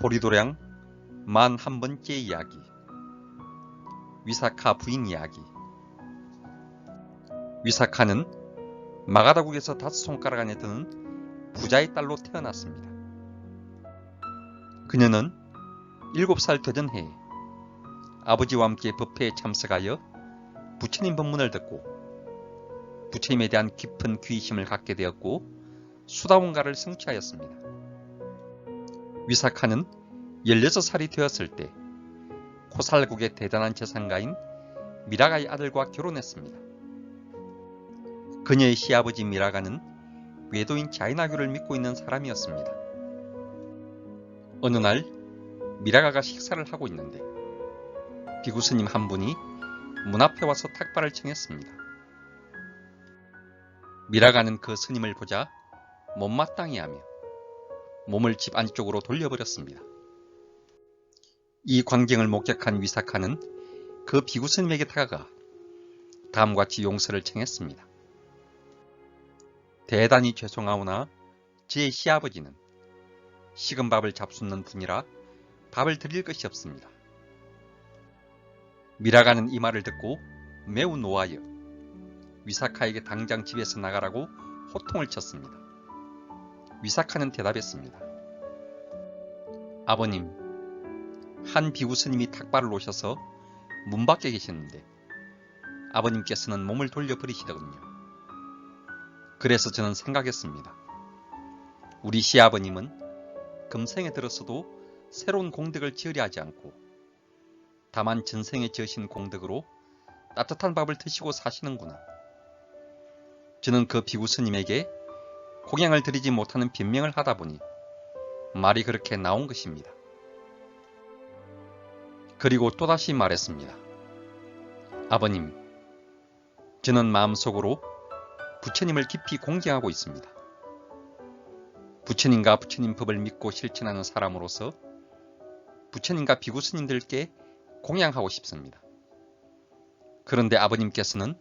보리도량 41번째 이야기. 위사카 부인 이야기. 위사카는 마가다국에서 5손가락 안에 드는 부자의 딸로 태어났습니다. 그녀는 7살 되던 해에 아버지와 함께 법회에 참석하여 부처님 법문을 듣고 부처님에 대한 깊은 귀의심을 갖게 되었고 수다원가를 성취하였습니다. 위사카는 16살이 되었을 때 코살국의 대단한 재산가인 미라가의 아들과 결혼했습니다. 그녀의 시아버지 미라가는 외도인 자이나교를 믿고 있는 사람이었습니다. 어느 날 미라가가 식사를 하고 있는데 비구 스님 한 분이 문 앞에 와서 탁발을 청했습니다. 미라가는 그 스님을 보자 못마땅해 하며 몸을 집 안쪽으로 돌려버렸습니다. 이 광경을 목격한 위사카는 그 비구 스님에게 다가가 다음과 같이 용서를 청했습니다. 대단히 죄송하오나 제 시아버지는 식은 밥을 잡수는 분이라 밥을 드릴 것이 없습니다. 미라가는 이 말을 듣고 매우 노하여 위사카에게 당장 집에서 나가라고 호통을 쳤습니다. 위사카는 대답했습니다. 아버님, 한 비구 스님이 탁발을 오셔서 문 밖에 계시는데 아버님께서는 몸을 돌려버리시더군요. 그래서 저는 생각했습니다. 우리 시아버님은 금생에 들어서도 새로운 공덕을 지으려 하지 않고 다만 전생에 지으신 공덕으로 따뜻한 밥을 드시고 사시는구나. 저는 그 비구 스님에게 공양을 드리지 못하는 변명을 하다 보니 말이 그렇게 나온 것입니다. 그리고 또다시 말했습니다. 아버님, 저는 마음속으로 부처님을 깊이 공경하고 있습니다. 부처님과 부처님 법을 믿고 실천하는 사람으로서 부처님과 비구 스님들께 공양하고 싶습니다. 그런데 아버님께서는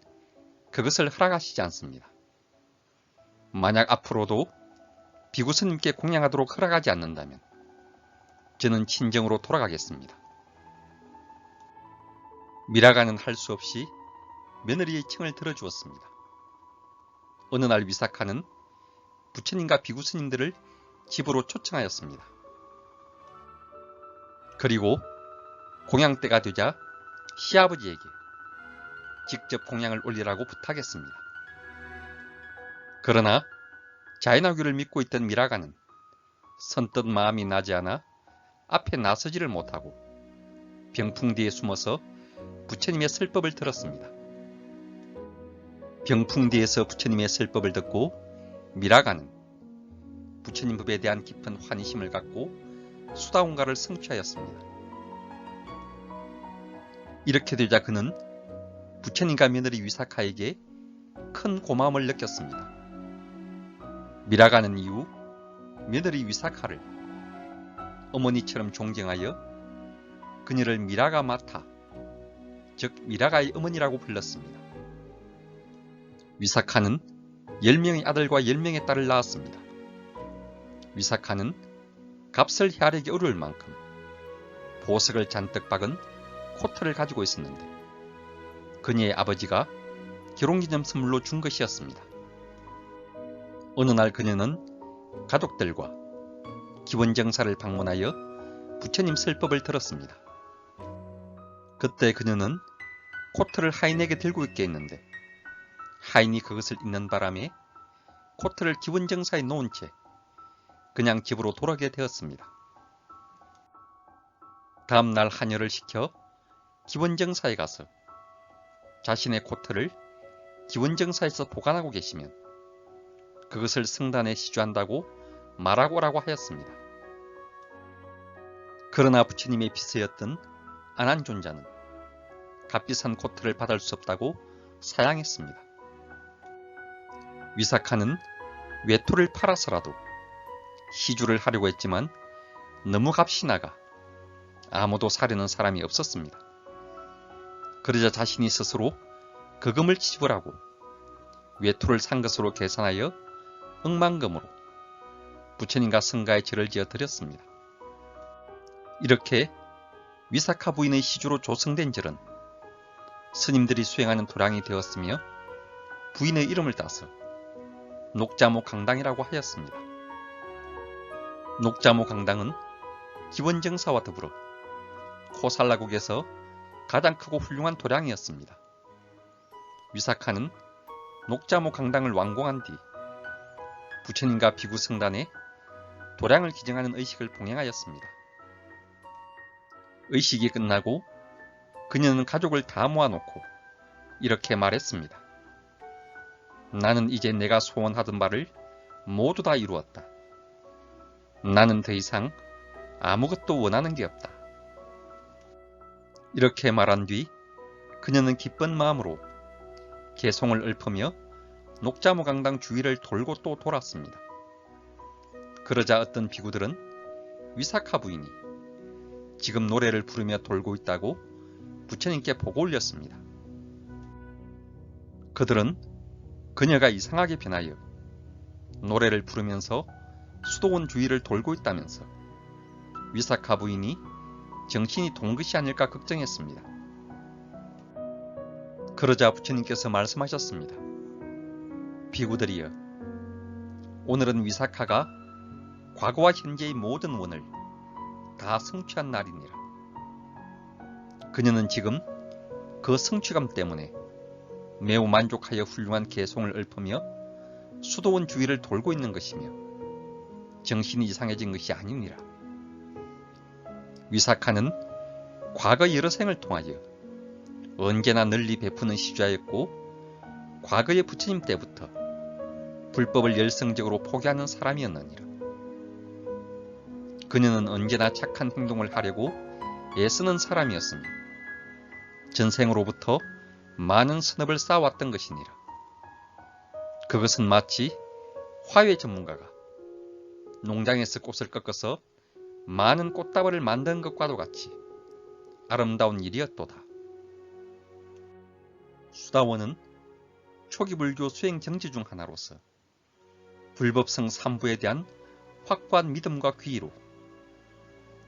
그것을 허락하시지 않습니다. 만약 앞으로도 비구 스님께 공양하도록 허락하지 않는다면 저는 친정으로 돌아가겠습니다. 미라가는 할 수 없이 며느리의 청을 들어주었습니다. 어느 날 위사카는 부처님과 비구 스님들을 집으로 초청하였습니다. 그리고 공양 때가 되자 시아버지에게 직접 공양을 올리라고 부탁했습니다. 그러나 자이나교를 믿고 있던 미라가는 선뜻 마음이 나지 않아 앞에 나서지를 못하고 병풍 뒤에 숨어서 부처님의 설법을 들었습니다. 병풍 뒤에서 부처님의 설법을 듣고 미라가는 부처님 법에 대한 깊은 환희심을 갖고 수다원가를 성취하였습니다. 이렇게 되자 그는 부처님과 며느리 위사카에게 큰 고마움을 느꼈습니다. 미라가는 이후 며느리 위사카를 어머니처럼 존경하여 그녀를 미라가 마타, 즉 미라가의 어머니라고 불렀습니다. 위사카는 10명의 아들과 10명의 딸을 낳았습니다. 위사카는 값을 헤아리기 어려울 만큼 보석을 잔뜩 박은 코트를 가지고 있었는데 그녀의 아버지가 결혼기념 선물로 준 것이었습니다. 어느 날 그녀는 가족들과 기원정사를 방문하여 부처님 설법을 들었습니다. 그때 그녀는 코트를 하인에게 들고 있게 했는데 하인이 그것을 잊는 바람에 코트를 기원정사에 놓은 채 그냥 집으로 돌아가게 되었습니다. 다음 날 하녀를 시켜 기원정사에 가서 자신의 코트를 기원정사에서 보관하고 계시면 그것을 성단에 시주한다고 말하고 오라고 하였습니다. 그러나 부처님의 비서였던 아난존자는 값비싼 코트를 받을 수 없다고 사양했습니다. 위사카는 외투를 팔아서라도 시주를 하려고 했지만 너무 값이 나가 아무도 사려는 사람이 없었습니다. 그러자 자신이 스스로 그 금을 지불하고 외투를 산 것으로 계산하여 억만금으로 부처님과 성가의 절을 지어 드렸습니다. 이렇게 위사카 부인의 시주로 조성된 절은 스님들이 수행하는 도량이 되었으며 부인의 이름을 따서 녹자모 강당이라고 하였습니다. 녹자모 강당은 기원정사와 더불어 코살라국에서 가장 크고 훌륭한 도량이었습니다. 위사카는 녹자모 강당을 완공한 뒤 부처님과 비구 성단에 도량을 기증하는 의식을 봉행하였습니다. 의식이 끝나고 그녀는 가족을 다 모아놓고 이렇게 말했습니다. 나는 이제 내가 소원하던 바를 모두 다 이루었다. 나는 더 이상 아무것도 원하는 게 없다. 이렇게 말한 뒤 그녀는 기쁜 마음으로 개송을 읊으며 녹자모 강당 주위를 돌고 또 돌았습니다. 그러자 어떤 비구들은 위사카 부인이 지금 노래를 부르며 돌고 있다고 부처님께 보고 올렸습니다. 그들은 그녀가 이상하게 변하여 노래를 부르면서 수도원 주위를 돌고 있다면서 위사카 부인이 정신이 돈 것이 아닐까 걱정했습니다. 그러자 부처님께서 말씀하셨습니다. 비구들이여, 오늘은 위사카가 과거와 현재의 모든 원을 다 성취한 날이니라. 그녀는 지금 그 성취감 때문에 매우 만족하여 훌륭한 개송을 읊으며 수도원 주위를 돌고 있는 것이며 정신이 이상해진 것이 아니니라. 위사카는 과거 여러 생을 통하여 언제나 널리 베푸는 시주하였고 과거의 부처님 때부터 불법을 열성적으로 포기하는 사람이었느니라. 그녀는 언제나 착한 행동을 하려고 애쓰는 사람이었으며 전생으로부터 많은 선업을 쌓아왔던 것이니라. 그것은 마치 화훼 전문가가 농장에서 꽃을 꺾어서 많은 꽃다발을 만드는 것과도 같이 아름다운 일이었도다. 수다원은 초기 불교 수행 정지 중 하나로서 불법성 3부에 대한 확고한 믿음과 귀의로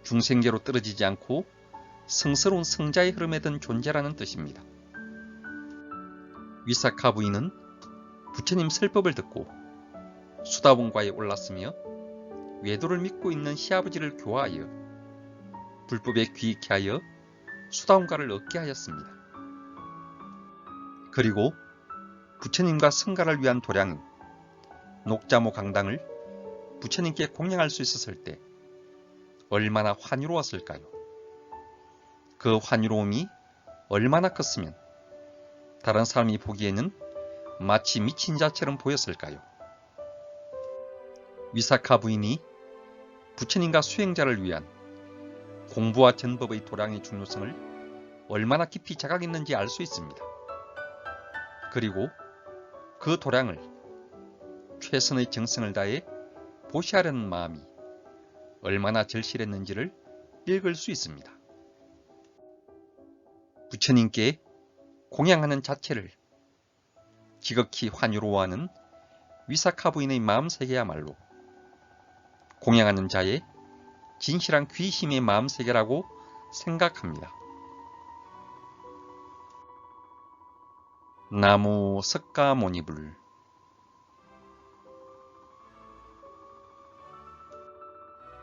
중생계로 떨어지지 않고 성스러운 성자의 흐름에 든 존재라는 뜻입니다. 위사카 부인은 부처님 설법을 듣고 수다원과에 올랐으며 외도를 믿고 있는 시아버지를 교화하여 불법에 귀익케 하여 수다원가를 얻게 하였습니다. 그리고 부처님과 성가를 위한 도량인 녹자모 강당을 부처님께 공양할 수 있었을 때 얼마나 환희로웠을까요? 그 환희로움이 얼마나 컸으면 다른 사람이 보기에는 마치 미친 자처럼 보였을까요? 위사카 부인이 부처님과 수행자를 위한 공부와 전법의 도량의 중요성을 얼마나 깊이 자각했는지 알 수 있습니다. 그리고 그 도량을 최선의 정성을 다해 보시하려는 마음이 얼마나 절실했는지를 읽을 수 있습니다. 부처님께 공양하는 자체를 지극히 환유로워하는 위사카 부인의 마음세계야말로 공양하는 자의 진실한 귀심의 마음세계라고 생각합니다. 나무 석가모니불